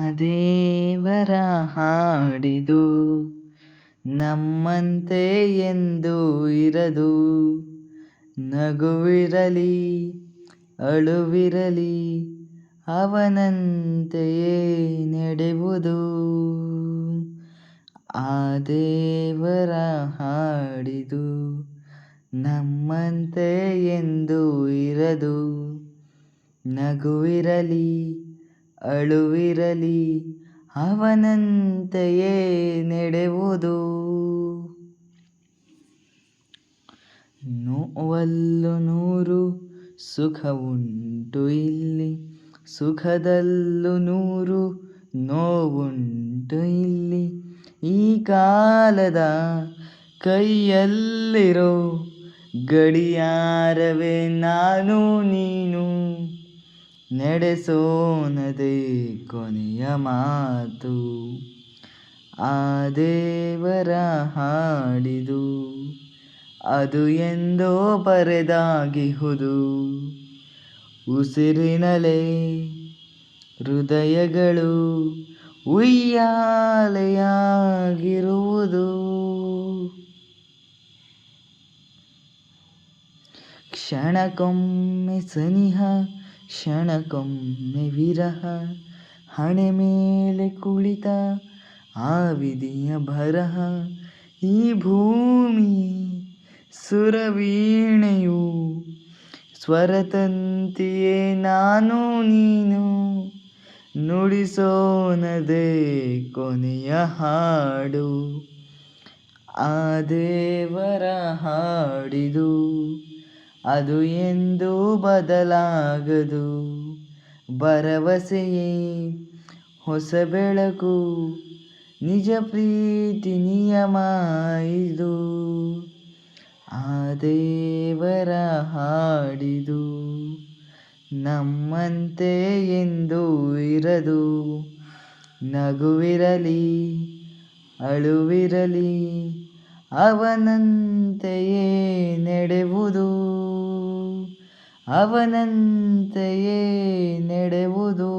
ದೇವರ ಹಾಡಿದು ನಮ್ಮಂತೆ ಎಂದು ಇರದು. ನಗುವಿರಲಿ ಅಳುವಿರಲಿ ಅವನಂತೆಯೇ ನಡೆಯುವುದು. ಆ ದೇವರ ಹಾಡಿದು ನಮ್ಮಂತೆ ಎಂದು ಇರದು. ನಗುವಿರಲಿ ಅಳುವಿರಲಿ ಅವನಂತೆಯೇ ನಡೆಯುವುದು. ನೋವಲ್ಲೂ ನೂರು ಸುಖವುಂಟು ಇಲ್ಲಿ, ಸುಖದಲ್ಲೂ ನೂರು ನೋವುಂಟು ಇಲ್ಲಿ. ಈ ಕಾಲದ ಕೈಯಲ್ಲಿರೋ ಗಡಿಯಾರವೇ ನಾನು ನೀನು, ನಡೆಸೋನದೇ ಕೊನೆಯ ಮಾತು. ಆ ದೇವರ ಹಾಡಿದು ಅದು ಎಂದೋ ಬರೆದಾಗಿಹುದು. ಉಸಿರಿನಲೇ ಹೃದಯಗಳು ಉಯ್ಯಾಲೆಯಾಗಿರುವುದು. ಕ್ಷಣಕ್ಕೊಮ್ಮೆ ಸನಿಹ ಕ್ಷಣಕ್ಕೊಮ್ಮೆ ವಿರಹ, ಹಣೆ ಮೇಲೆ ಕುಳಿತ ಆ ವಿಧಿಯ ಬರಹ. ಈ ಭೂಮಿ ಸುರವೀಣೆಯು ಸ್ವರತಂತಿಯೇ ನಾನು ನೀನು, ನುಡಿಸೋನದೇ ಕೊನೆಯ ಹಾಡು. ಆ ದೇವರ ಹಾಡಿದು ಅದು ಎಂದೂ ಬದಲಾಗದು. ಭರವಸೆಯೇ ಹೊಸ ಬೆಳಕು, ನಿಜ ಪ್ರೀತಿ ನಿಯಮ ಇದು. ಆ ದೇವರ ಹಾಡಿದು ನಮ್ಮಂತೆ ಎಂದು ಇರದು. ನಗುವಿರಲಿ ಅಳುವಿರಲಿ ಅವನಂತೆಯೇ ನಡೆಯುವುದು. ಅವನಂತೆಯೇ ನಡೆಯುವುದು.